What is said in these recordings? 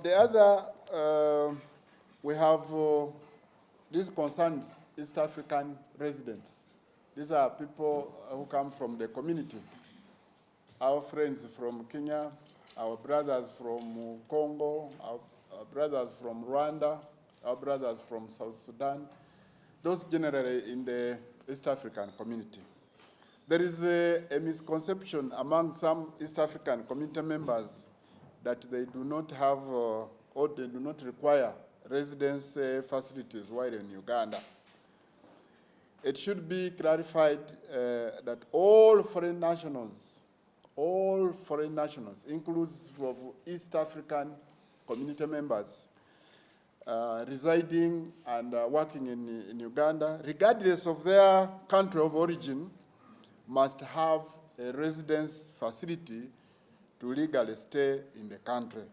The other, we have, this concerns East African residents. These are people who come from the community. Our friends from Kenya, our brothers from Congo, our brothers from Rwanda, our brothers from South Sudan, those generally in the East African community. There is a misconception among some East African community members that they do not have or they do not require residence facilities while in Uganda. It should be clarified that all foreign nationals, inclusive of East African community members, residing and working in Uganda, regardless of their country of origin, must have a residence facility to legally stay in the country.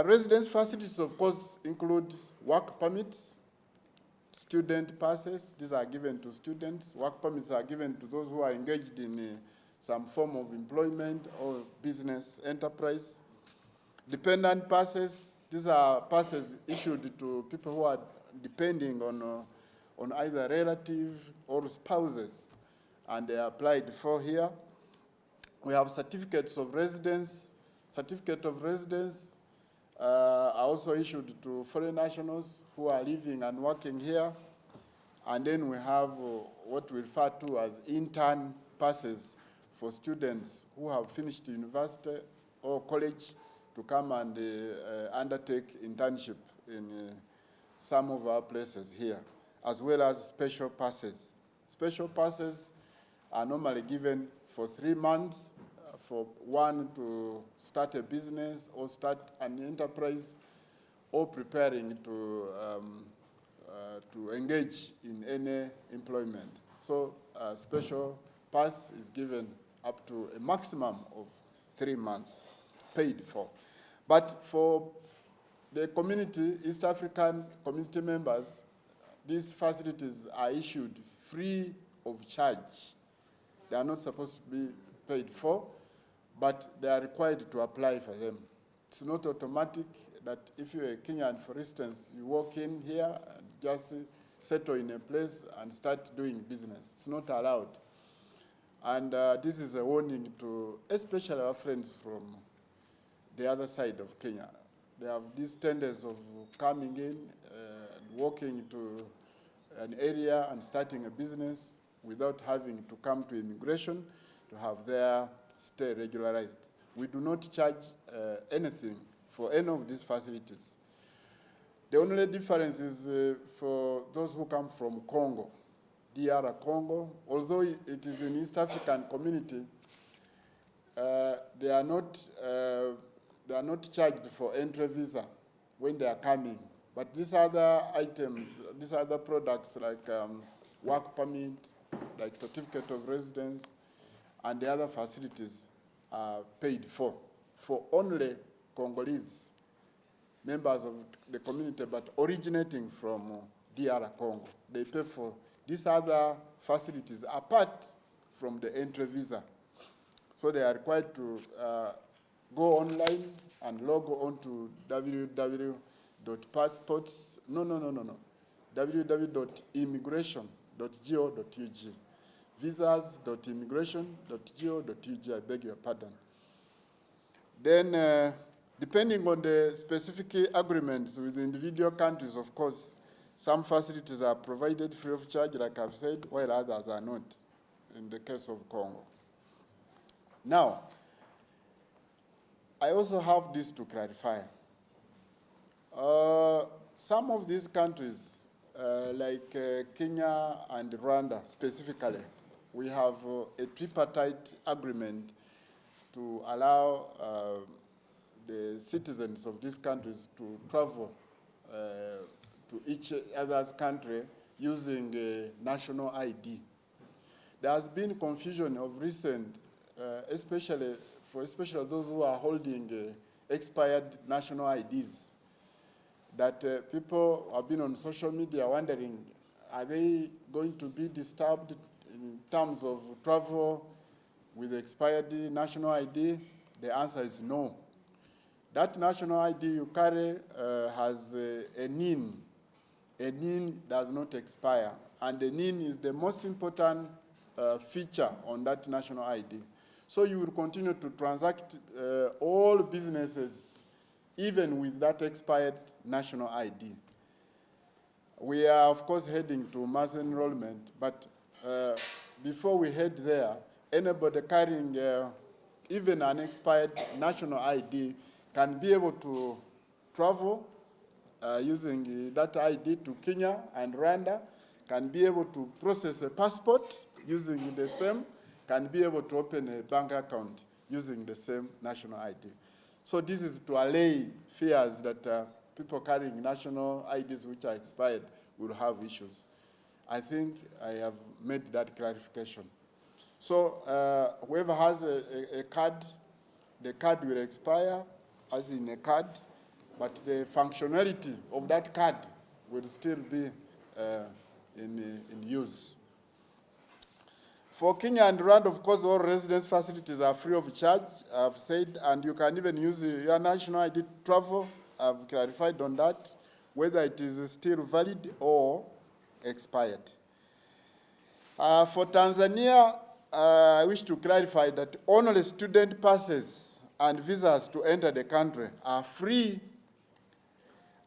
Residence facilities, of course, include work permits, student passes. These are given to students. Work permits are given to those who are engaged in some form of employment or business enterprise. Dependent passes. These are passes issued to people who are depending on either relative or spouses, and they are applied for here. We have certificates of residence. Certificate of residence are also issued to foreign nationals who are living and working here. And then we have what we refer to as intern passes for students who have finished university or college to come and undertake internship in some of our places here, as well as special passes. Special passes are normally given for 3 months for one to start a business or start an enterprise or preparing to engage in any employment. So a special pass is given up to a maximum of 3 months paid for. But for the community, East African community members, these facilities are issued free of charge. They are not supposed to be paid for, but they are required to apply for them. It's not automatic that if you're a Kenyan, for instance, you walk in here and just settle in a place and start doing business. It's not allowed. And this is a warning to especially our friends from the other side of Kenya. They have this tendency of coming in and walking to an area and starting a business without having to come to immigration to have their stay regularized. We do not charge anything for any of these facilities. The only difference is for those who come from Congo, DR Congo. Although it is an East African community, they are not charged for entry visa when they are coming. But these other items, these other products like work permit, like certificate of residence, and the other facilities are paid for only Congolese members of the community, but originating from DR Congo. They pay for these other facilities apart from the entry visa. So they are required to go online and log on to www.immigration.go.ug, visas.immigration.go.ug, I beg your pardon. Then, depending on the specific agreements with individual countries, of course, some facilities are provided free of charge, like I've said, while others are not, in the case of Congo. Now, I also have this to clarify. Some of these countries, like Kenya and Rwanda specifically, we have a tripartite agreement to allow the citizens of these countries to travel to each other's country using a national ID. There has been confusion of recent, especially those who are holding expired national IDs, that people have been on social media wondering, are they going to be disturbed in terms of travel with expired national ID? The answer is no. That national ID you carry has a NIN. A NIN does not expire, and the NIN is the most important feature on that national ID. So you will continue to transact all businesses, even with that expired national ID. We are, of course, heading to mass enrollment, but before we head there, anybody carrying even an expired national ID can be able to travel using that ID to Kenya and Rwanda, can be able to process a passport using the same, can be able to open a bank account using the same national ID. So this is to allay fears that people carrying national IDs which are expired will have issues. I think I have made that clarification. So whoever has a card, the card will expire as in a card, but the functionality of that card will still be in use. For Kenya and Rwanda, of course, all residence facilities are free of charge, I've said, and you can even use your national ID to travel. I've clarified on that, whether it is still valid or expired. For Tanzania, I wish to clarify that only student passes and visas to enter the country are free.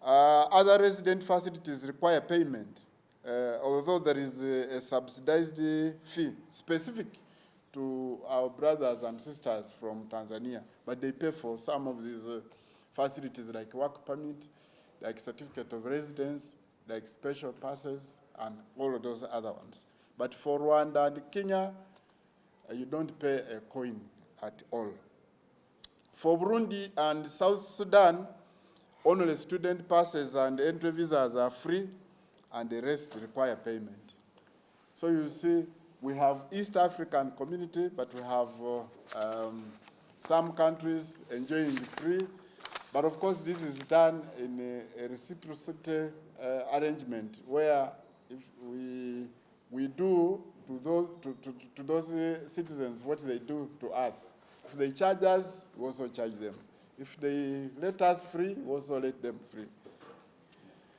Other resident facilities require payment, although there is a subsidized fee specific to our brothers and sisters from Tanzania, but they pay for some of these facilities like work permit, like certificate of residence, like special passes, and all of those other ones. But for Rwanda and Kenya, you don't pay a coin at all. For Burundi and South Sudan, only student passes and entry visas are free, and the rest require payment. So you see, we have East African community, but we have some countries enjoying free. But of course, this is done in a reciprocity arrangement, where if we do to those citizens what they do to us. If they charge us, we also charge them. If they let us free, we also let them free.